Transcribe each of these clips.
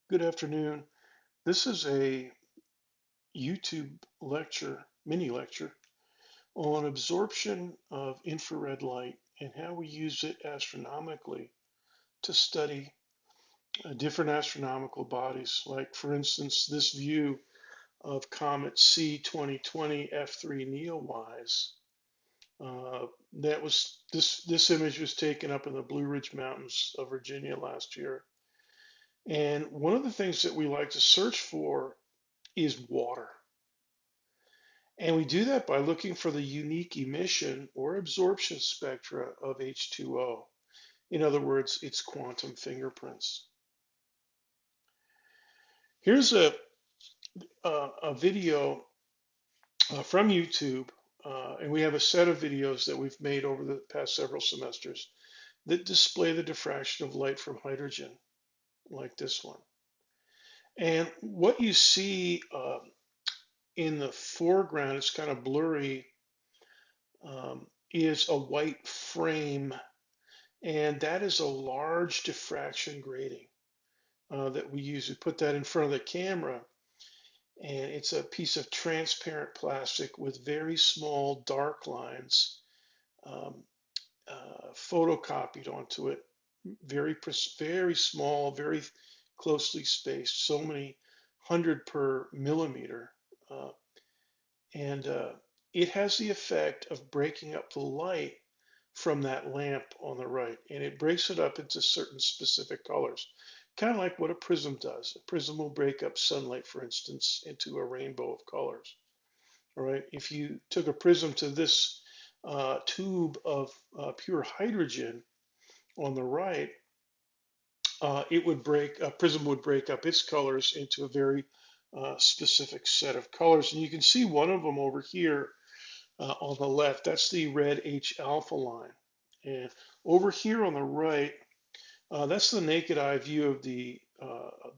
Good afternoon. This is a YouTube lecture, mini lecture, on absorption of infrared light and how we use it astronomically to study different astronomical bodies. Like, for instance, this view of comet C 2020 F3 Neowise. This image was taken up in the Blue Ridge Mountains of Virginia last year. And one of the things that we like to search for is water. And we do that by looking for the unique emission or absorption spectra of H2O. In other words, its quantum fingerprints. Here's a video from YouTube, and we have a set of videos that we've made over the past several semesters that display the diffraction of light from hydrogen, like this one. And what you see in the foreground, it's kind of blurry, is a white frame, and that is a large diffraction grating that we use. We put that in front of the camera, and it's a piece of transparent plastic with very small dark lines photocopied onto it. Very small, very closely spaced, so many 100 per millimeter. And it has the effect of breaking up the light from that lamp on the right, and it breaks it up into certain specific colors, kind of like what a prism does. A prism will break up sunlight, for instance, into a rainbow of colors. All right, if you took a prism to this tube of pure hydrogen on the right, a prism would break up its colors into a very specific set of colors. And you can see one of them over here on the left. That's the red H alpha line. And over here on the right, that's the naked eye view of the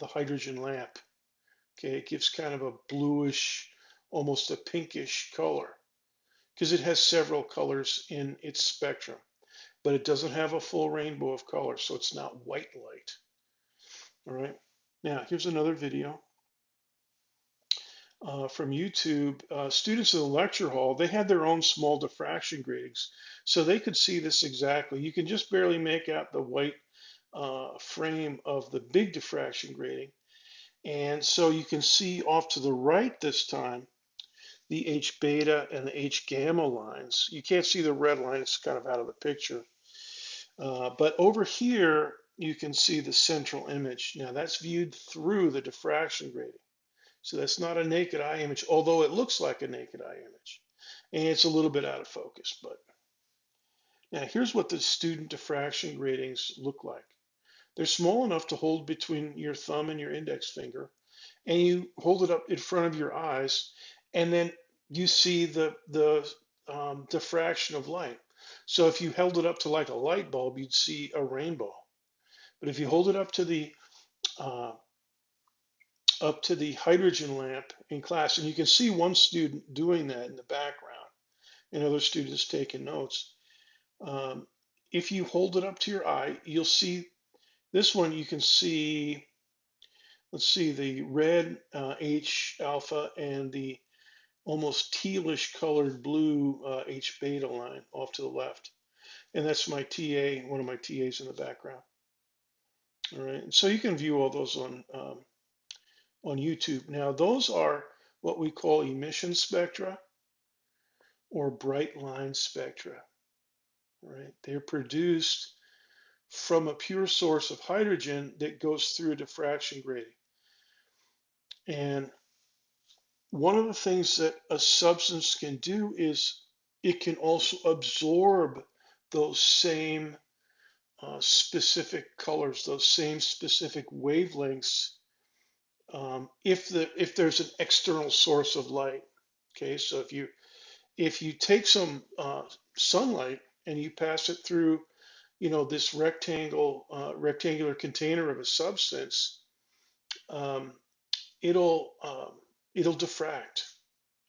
hydrogen lamp. Okay, it gives kind of a bluish, almost a pinkish color because it has several colors in its spectrum, but it doesn't have a full rainbow of colors, so it's not white light. All right. Now, here's another video from YouTube. Students in the lecture hall, they had their own small diffraction gratings, so they could see this exactly. You can just barely make out the white frame of the big diffraction grating. And so you can see off to the right this time, the H beta and the H gamma lines. You can't see the red line, it's kind of out of the picture. But over here, you can see the central image. Now that's viewed through the diffraction grating. So that's not a naked eye image, although it looks like a naked eye image. And it's a little bit out of focus, but now here's what the student diffraction gratings look like. They're small enough to hold between your thumb and your index finger, and you hold it up in front of your eyes, and then you see the diffraction of light. So if you held it up to like a light bulb, you'd see a rainbow. But if you hold it uh, up to the hydrogen lamp in class, and you can see one student doing that in the background, and other students taking notes. If you hold it up to your eye, you'll see this one. You can see, let's see, the red H alpha and the almost tealish colored blue H beta line off to the left. And that's my TA, one of my TAs in the background. All right, and so you can view all those on YouTube. Now, those are what we call emission spectra or bright line spectra. All right, they're produced from a pure source of hydrogen that goes through a diffraction grating. And one of the things that a substance can do is it can also absorb those same specific colors, those same specific wavelengths, if there's an external source of light. Okay, so if you take some sunlight and you pass it through, this rectangular container of a substance, um, it'll diffract,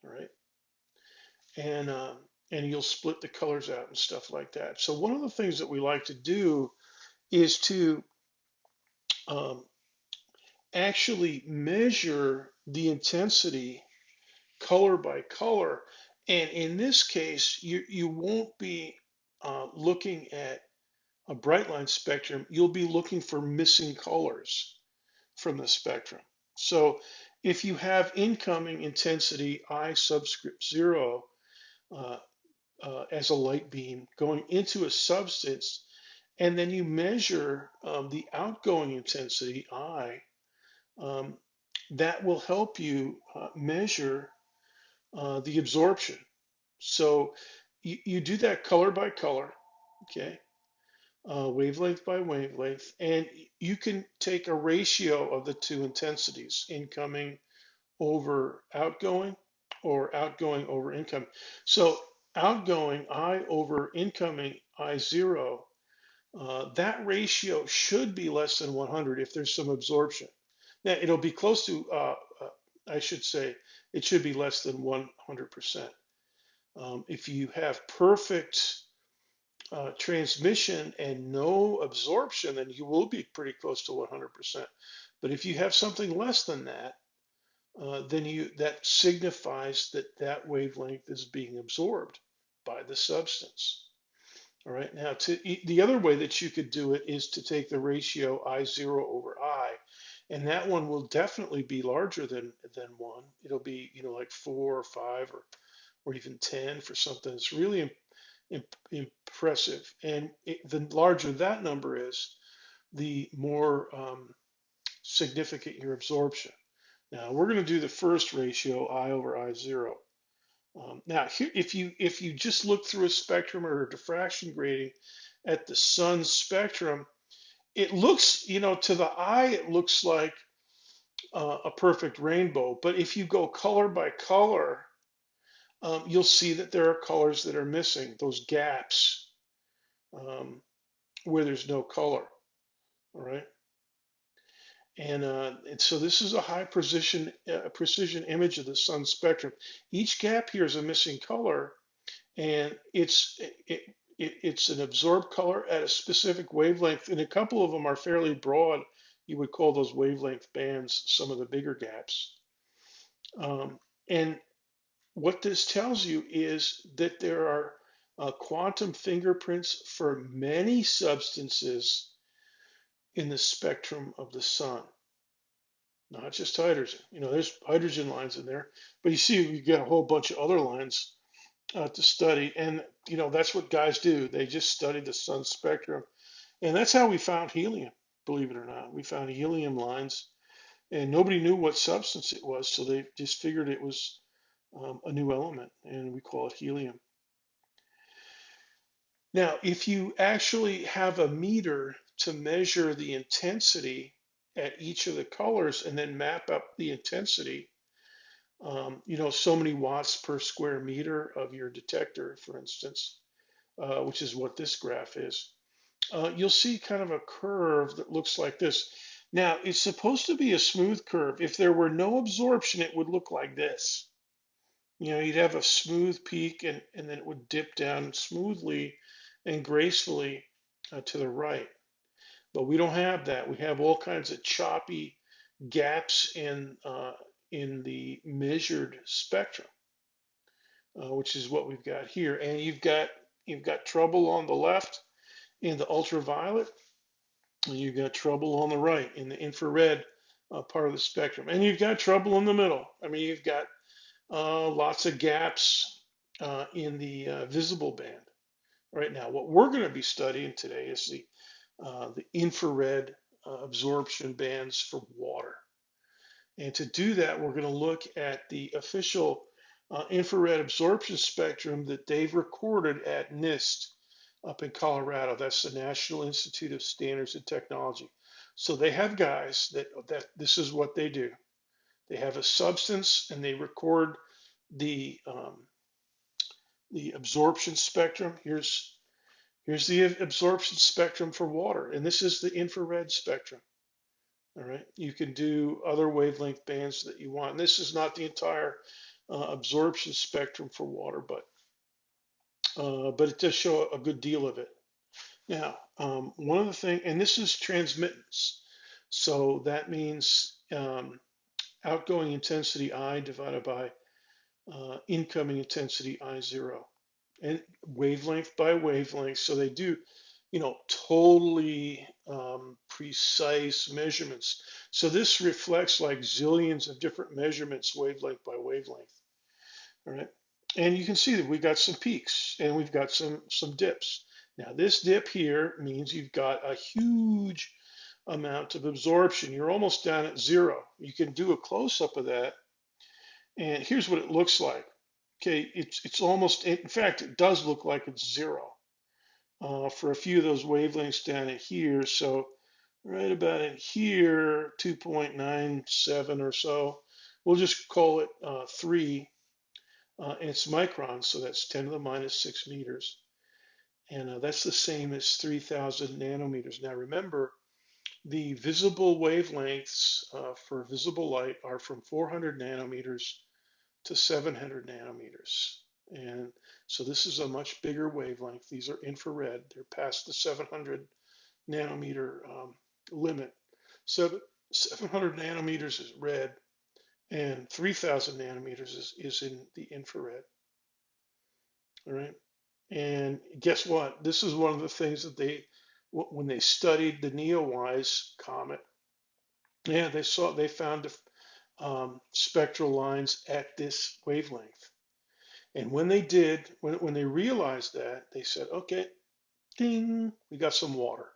all right, and you'll split the colors out and stuff like that. So one of the things that we like to do is to um, actually measure the intensity color by color. And in this case, you won't be looking at a bright line spectrum. You'll be looking for missing colors from the spectrum. So if you have incoming intensity I subscript 0 uh, as a light beam going into a substance, and then you measure the outgoing intensity I, um, that will help you measure the absorption. So you do that color by color, okay, wavelength by wavelength, and you can take a ratio of the two intensities, incoming over outgoing or outgoing over incoming. So outgoing I over incoming I0, that ratio should be less than 100 if there's some absorption. Now it'll be close to, I should say, it should be less than 100%. If you have perfect transmission and no absorption, then you will be pretty close to 100%. But if you have something less than that, then that signifies that that wavelength is being absorbed by the substance. All right. Now, the other way that you could do it is to take the ratio I0 over I, and that one will definitely be larger than 1. It'll be, like 4 or 5 or even 10 for something that's really impressive. And the larger that number is, the more significant your absorption. Now we're going to do the first ratio, I over I0. Now here, if you just look through a spectrum or a diffraction grating at the sun's spectrum, it looks, to the eye, it looks like a perfect rainbow. But if you go color by color, you'll see that there are colors that are missing, those gaps where there's no color. All right. And so this is a high precision image of the sun spectrum. Each gap here is a missing color, and it's an absorbed color at a specific wavelength, and a couple of them are fairly broad. You would call those wavelength bands, some of the bigger gaps. And what this tells you is that there are quantum fingerprints for many substances in the spectrum of the sun, not just hydrogen. There's hydrogen lines in there, but you see, you get a whole bunch of other lines to study, and that's what guys do. They just study the sun spectrum, and that's how we found helium. Believe it or not, we found helium lines, and nobody knew what substance it was, so they just figured it was a new element, and we call it helium. Now, if you actually have a meter to measure the intensity at each of the colors and then map up the intensity, so many watts per square meter of your detector, for instance, which is what this graph is, you'll see kind of a curve that looks like this. Now, it's supposed to be a smooth curve. If there were no absorption, it would look like this. You'd have a smooth peak, and then it would dip down smoothly and gracefully to the right. But we don't have that. We have all kinds of choppy gaps in the measured spectrum, which is what we've got here. And you've got trouble on the left in the ultraviolet, and you've got trouble on the right in the infrared part of the spectrum, and you've got trouble in the middle. I mean, you've got lots of gaps in the visible band. Right now, what we're going to be studying today is the infrared absorption bands for water. And to do that, we're going to look at the official infrared absorption spectrum that they've recorded at NIST up in Colorado. That's the National Institute of Standards and Technology. So they have guys that this is what they do. They have a substance and they record the absorption spectrum. Here's the absorption spectrum for water, and this is the infrared spectrum. All right, you can do other wavelength bands that you want. And this is not the entire absorption spectrum for water, but it does show a good deal of it. Now, one of the things, and this is transmittance. So that means outgoing intensity I divided by incoming intensity I0, and wavelength by wavelength. So they do, totally precise measurements. So this reflects like zillions of different measurements, wavelength by wavelength. All right. And you can see that we got some peaks and we've got some dips. Now this dip here means you've got a huge amount of absorption. You're almost down at zero. You can do a close-up of that, and here's what it looks like. Okay, it's almost, in fact, it does look like it's zero for a few of those wavelengths down at here. So right about in here, 2.97 or so. We'll just call it 3. And it's microns, so that's 10 to the minus 6 meters. And that's the same as 3,000 nanometers. Now remember, the visible wavelengths for visible light are from 400 nanometers to 700 nanometers. And so this is a much bigger wavelength. These are infrared. They're past the 700 nanometer limit. So 700 nanometers is red, and 3,000 nanometers is in the infrared. All right. And guess what? This is one of the things that when they studied the Neowise comet, yeah, they found spectral lines at this wavelength. And when they did, when they realized that, they said, okay, ding, we got some water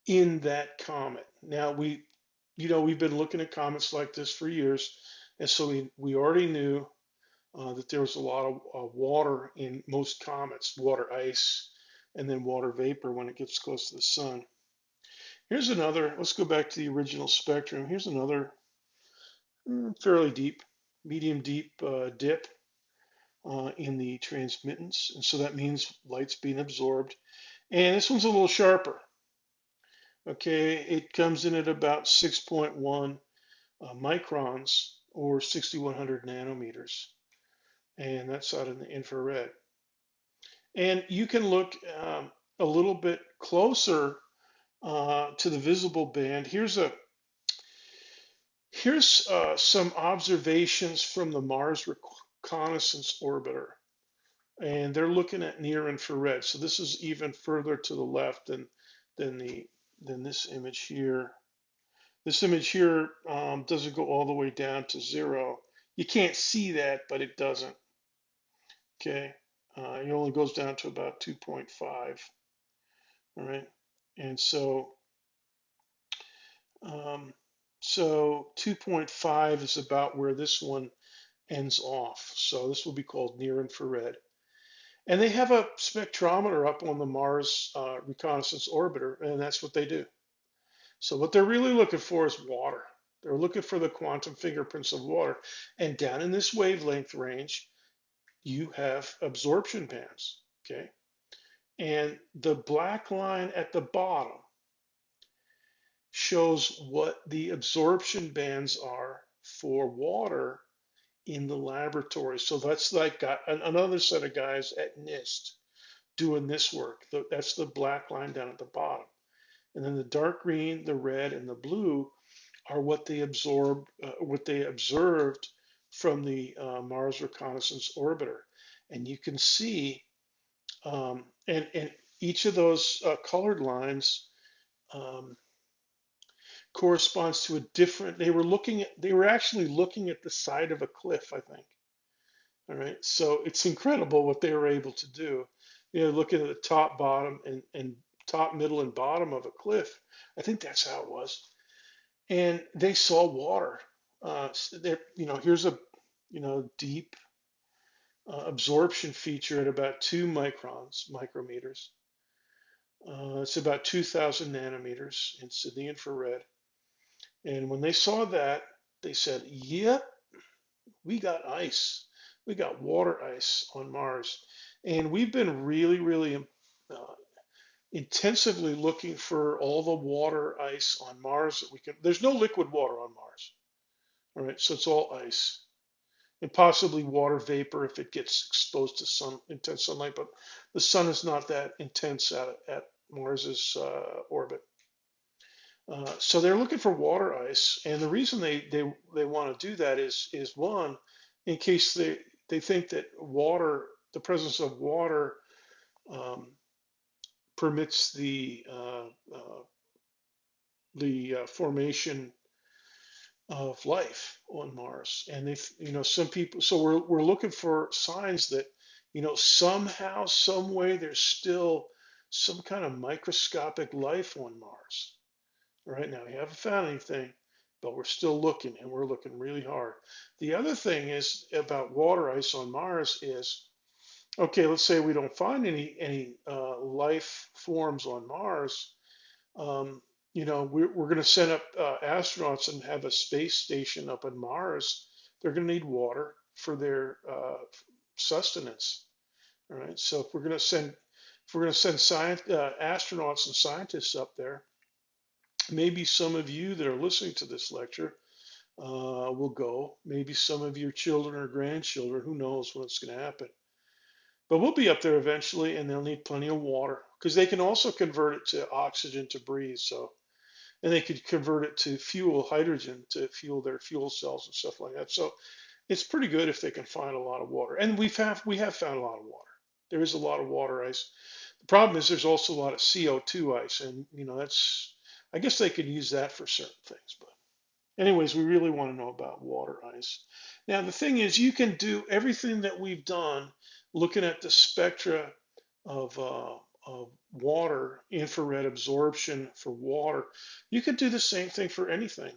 in that comet. Now we've been looking at comets like this for years, and so we already knew that there was a lot of water in most comets, water ice, and then water vapor when it gets close to the sun. Here's another, let's go back to the original spectrum. Here's another fairly deep, medium deep dip in the transmittance. And so that means light's being absorbed. And this one's a little sharper. Okay, it comes in at about 6.1 microns or 6,100 nanometers. And that's out in the infrared. And you can look a little bit closer to the visible band. Here's some observations from the Mars Reconnaissance Orbiter, and they're looking at near infrared. So this is even further to the left than this image here. This image here doesn't go all the way down to zero. You can't see that, but it doesn't. Okay, it only goes down to about 2.5. All right, and so 2.5 is about where this one ends off. So this will be called near infrared. And they have a spectrometer up on the Mars Reconnaissance Orbiter, and that's what they do. So what they're really looking for is water. They're looking for the quantum fingerprints of water. And down in this wavelength range, you have absorption bands, okay? And the black line at the bottom shows what the absorption bands are for water in the laboratory. So that's like another set of guys at NIST doing this work. That's the black line down at the bottom. And then the dark green, the red, and the blue are what they absorbed, what they observed from the Mars Reconnaissance Orbiter. And you can see, and each of those colored lines corresponds to a different. They were actually looking at the side of a cliff, I think. All right, so it's incredible what they were able to do. Looking at the top, bottom, and top, middle, and bottom of a cliff. I think that's how it was. And they saw water. Here's a deep absorption feature at about 2 micrometers. It's about 2,000 nanometers. It's in the infrared. And when they saw that, they said, "Yep, we got ice. We got water ice on Mars." And we've been really, really intensively looking for all the water ice on Mars that we can. There's no liquid water on Mars. All right, so it's all ice and possibly water vapor if it gets exposed to intense sunlight. But the sun is not that intense at Mars's orbit. So they're looking for water ice, and the reason they want to do that is one, in case they think that water, the presence of water, um, permits the formation of life on Mars. And some people, so we're looking for signs that, somehow, some way, there's still some kind of microscopic life on Mars. Right now, we haven't found anything, but we're still looking, and we're looking really hard. The other thing is about water ice on Mars is, okay, let's say we don't find any life forms on Mars. Um, we're going to send up astronauts and have a space station up on Mars. They're going to need water for their sustenance. All right. So if we're going to send astronauts and scientists up there, maybe some of you that are listening to this lecture will go. Maybe some of your children or grandchildren. Who knows when it's going to happen? But we'll be up there eventually, and they'll need plenty of water because they can also convert it to oxygen to breathe. So, and they could convert it to fuel, hydrogen, to fuel their fuel cells and stuff like that. So it's pretty good if they can find a lot of water. And we have found a lot of water. There is a lot of water ice. The problem is there's also a lot of CO2 ice, and that's, I guess they could use that for certain things. But anyways, we really want to know about water ice. Now the thing is, you can do everything that we've done, looking at the spectra of water, infrared absorption for water. You could do the same thing for anything.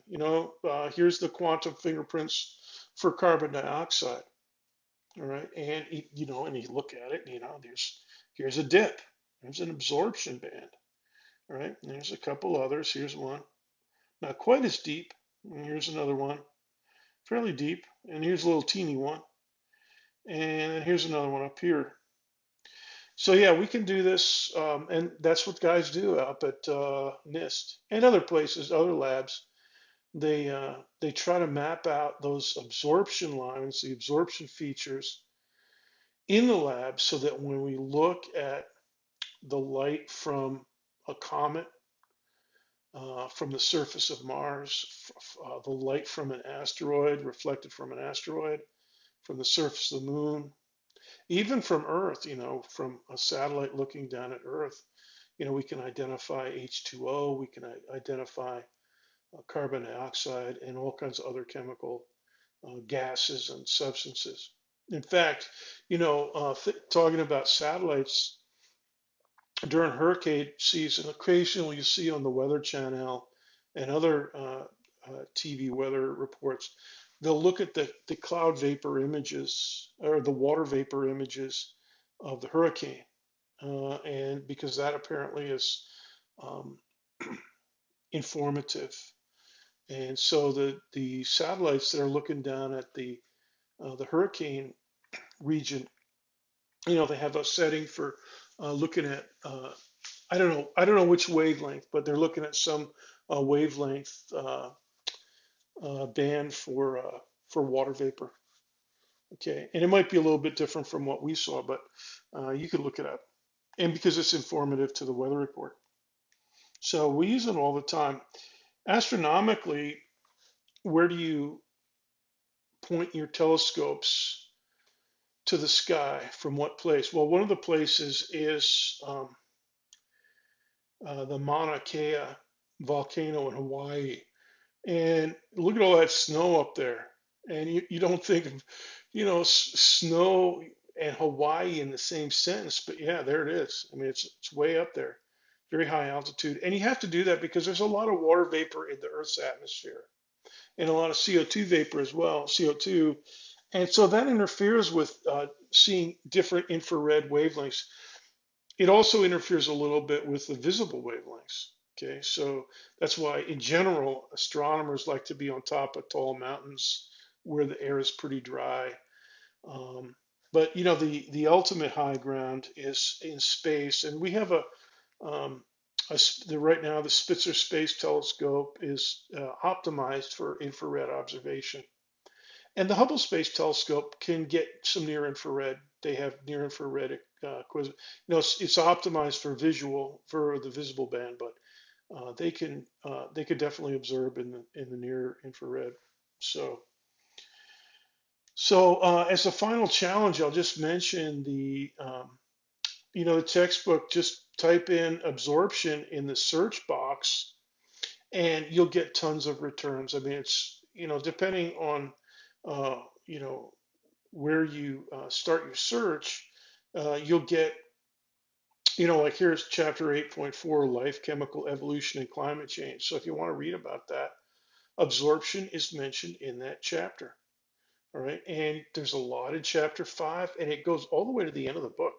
Here's the quantum fingerprints for carbon dioxide. All right, and and you look at it, here's a dip, there's an absorption band. All right, and there's a couple others. Here's one, not quite as deep. And here's another one, fairly deep, and here's a little teeny one, and here's another one up here. So yeah, we can do this, and that's what guys do up at NIST and other places, other labs. They try to map out those absorption lines, the absorption features in the lab, so that when we look at the light from a comet, from the surface of Mars, the light from an asteroid, reflected from an asteroid, from the surface of the moon, even from Earth, from a satellite looking down at Earth, we can identify H2O, we can identify carbon dioxide and all kinds of other chemical gases and substances. In fact, talking about satellites, during hurricane season, occasionally you see on the Weather Channel and other TV weather reports, they'll look at the cloud vapor images or the water vapor images of the hurricane. And because that apparently is um, informative. And so the satellites that are looking down at the hurricane region, they have a setting for looking at I don't know which wavelength, but they're looking at some wavelength band for water vapor. Okay, and it might be a little bit different from what we saw, but you could look it up, and because it's informative to the weather report. So we use them all the time. Astronomically, where do you point your telescopes to the sky? From what place? Well, one of the places is the Mauna Kea volcano in Hawaii. And look at all that snow up there. And you don't think of, snow and Hawaii in the same sentence, but yeah, there it is. I mean, it's way up there, very high altitude. And you have to do that because there's a lot of water vapor in the Earth's atmosphere and a lot of CO2 vapor as well, CO2. And so that interferes with seeing different infrared wavelengths. It also interferes a little bit with the visible wavelengths. Okay, so that's why in general, astronomers like to be on top of tall mountains where the air is pretty dry. But the ultimate high ground is in space, and we have right now the Spitzer Space Telescope is optimized for infrared observation. And the Hubble Space Telescope can get some near infrared. They have near infrared it's optimized for the visible band, but they could definitely observe in the near infrared. So as a final challenge, I'll just mention the textbook. Just type in absorption in the search box, and you'll get tons of returns. I mean, it's depending on uh, you know where you start your search, you'll get like here's chapter 8.4, life, chemical evolution, and climate change. So if you want to read about that, absorption is mentioned in that chapter. All right, and there's a lot in chapter 5, and it goes all the way to the end of the book.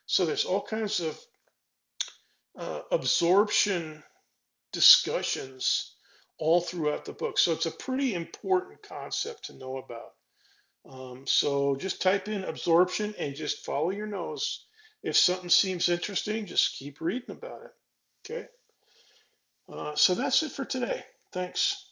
So there's all kinds of absorption discussions all throughout the book. So it's a pretty important concept to know about. So just type in absorption and just follow your nose. If something seems interesting, just keep reading about it. Okay. So that's it for today. Thanks.